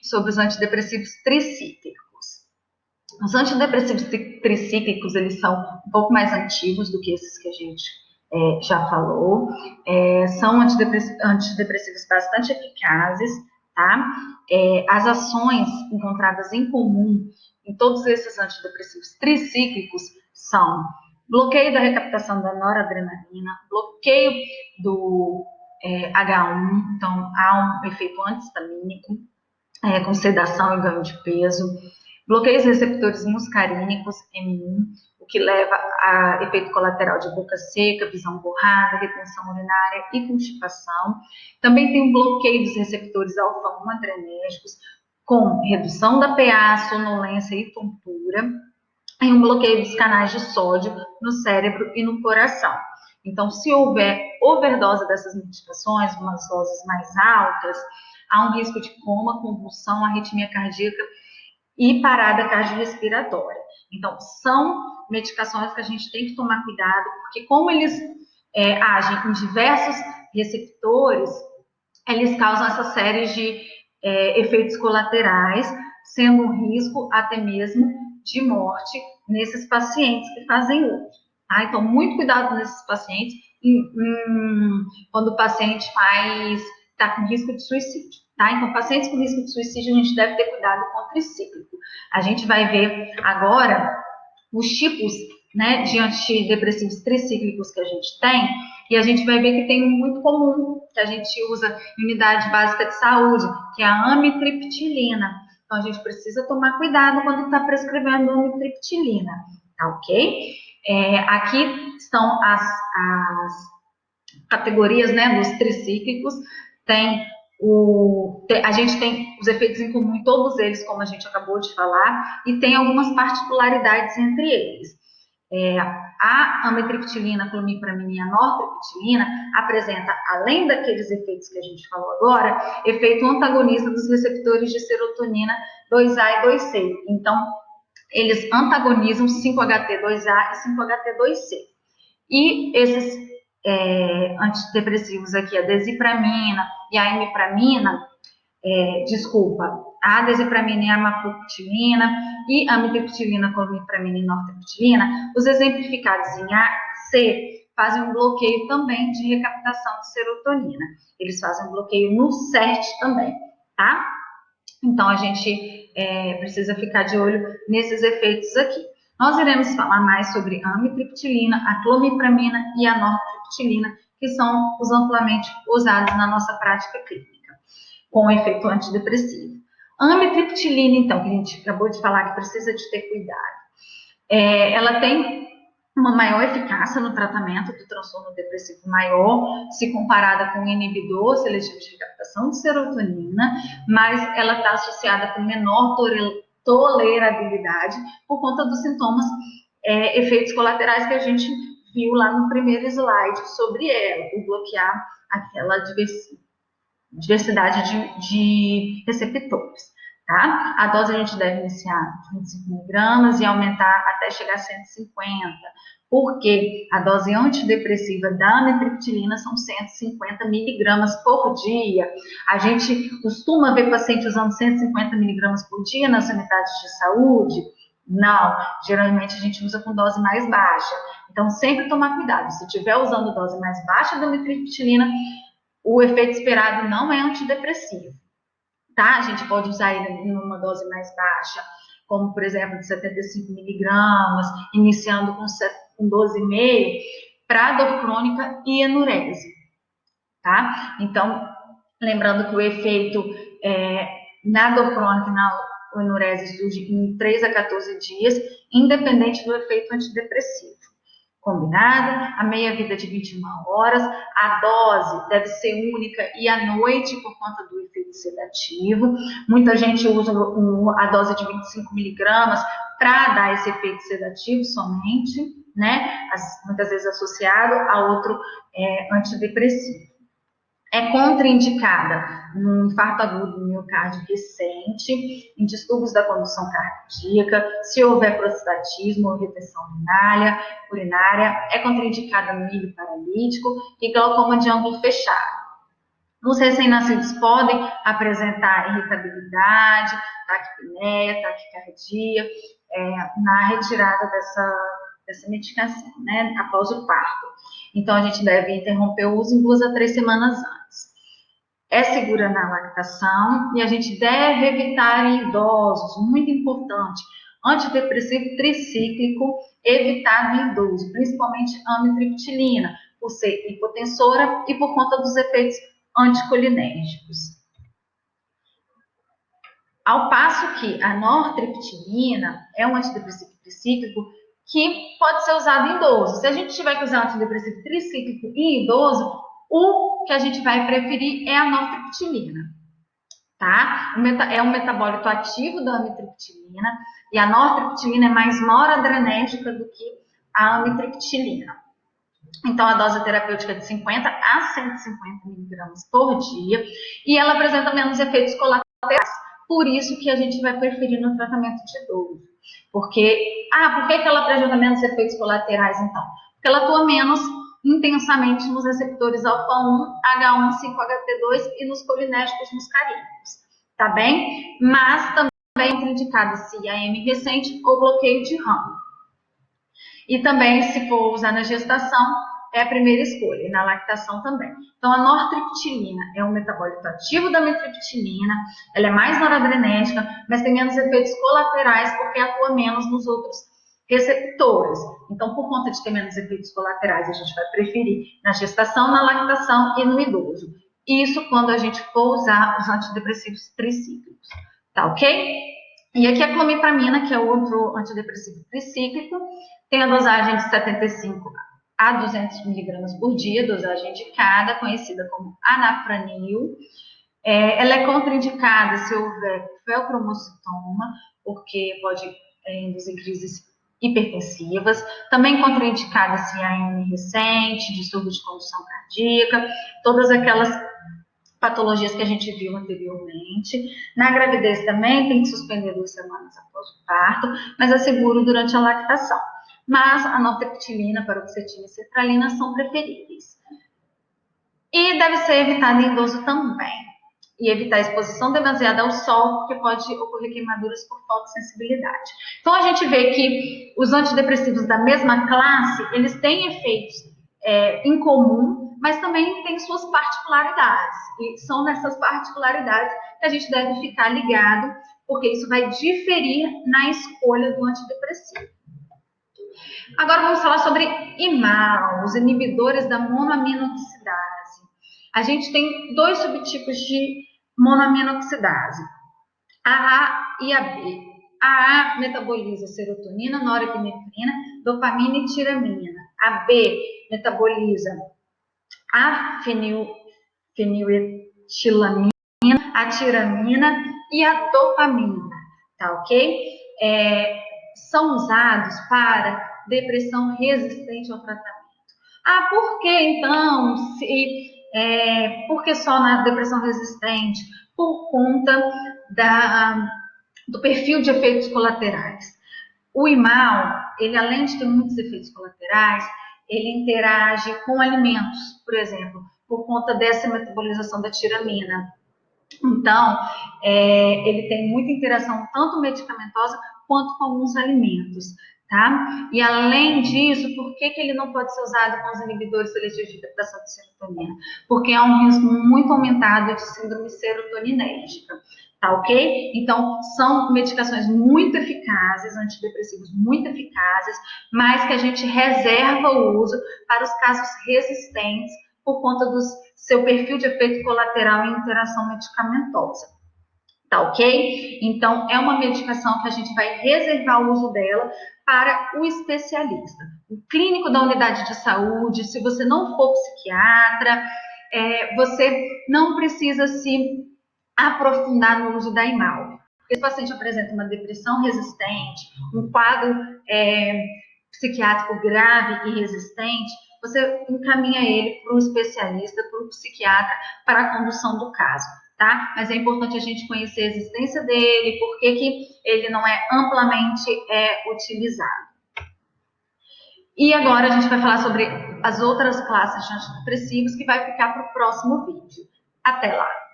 sobre os antidepressivos tricíclicos. Os antidepressivos tricíclicos, eles são um pouco mais antigos do que esses que a gente já falou. São antidepressivos bastante eficazes, tá? As ações encontradas em comum em todos esses antidepressivos tricíclicos são bloqueio da recaptação da noradrenalina, bloqueio do H1, então há um efeito antihistamínico, com sedação e ganho de peso, bloqueia os receptores muscarínicos, M1, o que leva a efeito colateral de boca seca, visão borrada, retenção urinária e constipação. Também tem um bloqueio dos receptores alfa-1 adrenérgicos, com redução da PA, sonolência e tontura, e um bloqueio dos canais de sódio no cérebro e no coração. Então, se houver overdose dessas medicações, umas doses mais altas, há um risco de coma, convulsão, arritmia cardíaca e parada cardiorrespiratória. Então, são medicações que a gente tem que tomar cuidado, porque como eles agem em diversos receptores, eles causam essa série de efeitos colaterais, sendo um risco até mesmo de morte nesses pacientes que fazem uso. Tá? Então, muito cuidado nesses pacientes quando o paciente está com risco de suicídio. Tá? Então, pacientes com risco de suicídio, a gente deve ter cuidado com o tricíclico. A gente vai ver agora os tipos, né, de antidepressivos tricíclicos que a gente tem, e a gente vai ver que tem um muito comum, que a gente usa em unidade básica de saúde, que é a amitriptilina. Então, a gente precisa tomar cuidado quando está prescrevendo amitriptilina, tá ok? Aqui estão as categorias, né, dos tricíclicos. A gente tem os efeitos em comum em todos eles, como a gente acabou de falar, e tem algumas particularidades entre eles. A amitriptilina, a clomipramina e a nortriptilina apresenta, além daqueles efeitos que a gente falou agora, efeito antagonista dos receptores de serotonina 2A e 2C. Então, eles antagonizam 5-HT2A e 5-HT2C. E esses antidepressivos aqui, a desipramina e a imipramina, a desipramina e a amapropitilina e a amitriptilina, clomipramina e nortriptilina, os exemplificados em A, C, fazem um bloqueio também de recaptação de serotonina. Eles fazem um bloqueio no CERT também, tá? Então, a gente precisa ficar de olho nesses efeitos aqui. Nós iremos falar mais sobre a amitriptilina, a clomipramina e a nortriptilina, que são os amplamente usados na nossa prática clínica, com efeito antidepressivo. A amitriptilina, então, que a gente acabou de falar que precisa de ter cuidado, ela tem uma maior eficácia no tratamento do transtorno depressivo maior, se comparada com o inibidor seletivo de recaptação de serotonina, mas ela está associada com menor tolerabilidade por conta dos sintomas, efeitos colaterais que a gente viu lá no primeiro slide sobre ela, por bloquear aquela diversidade de receptores. Tá? A dose a gente deve iniciar 25 mg e aumentar até chegar a 150, porque a dose antidepressiva da amitriptilina são 150 mg por dia. A gente costuma ver paciente usando 150 mg por dia nas unidades de saúde? Não, geralmente a gente usa com dose mais baixa. Então, sempre tomar cuidado. Se estiver usando dose mais baixa da amitriptilina, o efeito esperado não é antidepressivo. Tá? A gente pode usar ele em uma dose mais baixa, como, por exemplo, de 75 mg, iniciando com 12,5, para dor crônica e enurese. Tá? Então, lembrando que o efeito na dor crônica e na enurese surge em 3 a 14 dias, independente do efeito antidepressivo. Combinado? A meia-vida de 21 horas, a dose deve ser única e à noite por conta do efeito sedativo. Muita gente usa a dose de 25 mg para dar esse efeito sedativo somente, né? Muitas vezes associado a outro antidepressivo. É contraindicada no infarto agudo do miocárdio recente, em distúrbios da condução cardíaca, se houver prostatismo ou retenção urinária, é contraindicada no milho paralítico e glaucoma de ângulo fechado. Os recém-nascidos podem apresentar irritabilidade, taquipneia, taquicardia, na retirada dessa medicação, né, após o parto. Então, a gente deve interromper o uso em 2 a 3 semanas antes. É segura na lactação e a gente deve evitar em idosos, muito importante, antidepressivo tricíclico evitado em idoso, principalmente amitriptilina, por ser hipotensora e por conta dos efeitos anticolinérgicos. Ao passo que a nortriptilina é um antidepressivo tricíclico que pode ser usado em idoso. Se a gente tiver que usar um antidepressivo tricíclico em idoso, o que a gente vai preferir é a nortriptilina, tá? É um metabólito ativo da amitriptilina e a nortriptilina é mais noradrenérgica do que a amitriptilina. Então, a dose terapêutica é de 50 a 150 miligramas por dia e ela apresenta menos efeitos colaterais. Por isso que a gente vai preferir no tratamento de idoso. Por que ela apresenta menos efeitos colaterais, então? Porque ela atua menos intensamente nos receptores alfa-1, H1, 5-HT2 e nos colinérgicos muscarínicos, tá bem? Mas também é contraindicada se IAM recente ou bloqueio de ramo. E também, se for usar na gestação, é a primeira escolha, e na lactação também. Então, a nortriptilina é um metabólito ativo da amitriptilina, ela é mais noradrenérgica, mas tem menos efeitos colaterais porque atua menos nos outros receptores. Então, por conta de ter menos efeitos colaterais, a gente vai preferir na gestação, na lactação e no idoso. Isso quando a gente for usar os antidepressivos tricíclicos, tá ok? E aqui a clomipramina, que é outro antidepressivo tricíclico, tem a dosagem de 75 a 200 miligramas por dia, dosagem indicada, conhecida como anafranil. Ela é contraindicada se houver felcromocitoma, porque pode induzir crises hipertensivas. Também contraindicada se há AM recente, distúrbio de condução cardíaca, todas aquelas patologias que a gente viu anteriormente. Na gravidez também tem que suspender 2 semanas após o parto, mas é seguro durante a lactação. Mas a nortriptilina, paroxetina e sertralina são preferíveis. E deve ser evitada em idoso também. E evitar a exposição demasiada ao sol, porque pode ocorrer queimaduras por fotossensibilidade. Então, a gente vê que os antidepressivos da mesma classe, eles têm efeitos em comum, mas também têm suas particularidades. E são nessas particularidades que a gente deve ficar ligado, porque isso vai diferir na escolha do antidepressivo. Agora vamos falar sobre IMAL, os inibidores da monoaminoxidase. A gente tem 2 subtipos de monoaminoxidase, a A e a B. A A metaboliza serotonina, norepinefrina, dopamina e tiramina. A B metaboliza a feniletilamina, a tiramina e a dopamina, tá ok? São usados para depressão resistente ao tratamento. Por que então? Por que só na depressão resistente? Por conta do perfil de efeitos colaterais. O IMAL, ele além de ter muitos efeitos colaterais, ele interage com alimentos, por exemplo, por conta dessa metabolização da tiramina. Então, ele tem muita interação tanto medicamentosa quanto com alguns alimentos, tá? E além disso, por que ele não pode ser usado com os inibidores seletivos de captação de serotonina? Porque há um risco muito aumentado de síndrome serotoninérgica, tá ok? Então, são medicações muito eficazes, antidepressivos muito eficazes, mas que a gente reserva o uso para os casos resistentes por conta do seu perfil de efeito colateral e interação medicamentosa. Tá ok? Então, é uma medicação que a gente vai reservar o uso dela para o especialista. O clínico da unidade de saúde, se você não for psiquiatra, você não precisa se aprofundar no uso da IMAL. Porque se o paciente apresenta uma depressão resistente, um quadro psiquiátrico grave e resistente, você encaminha ele para um especialista, para um psiquiatra, para a condução do caso, tá? Mas é importante a gente conhecer a existência dele, por que ele não é amplamente utilizado. E agora a gente vai falar sobre as outras classes de antidepressivos, que vai ficar para o próximo vídeo. Até lá!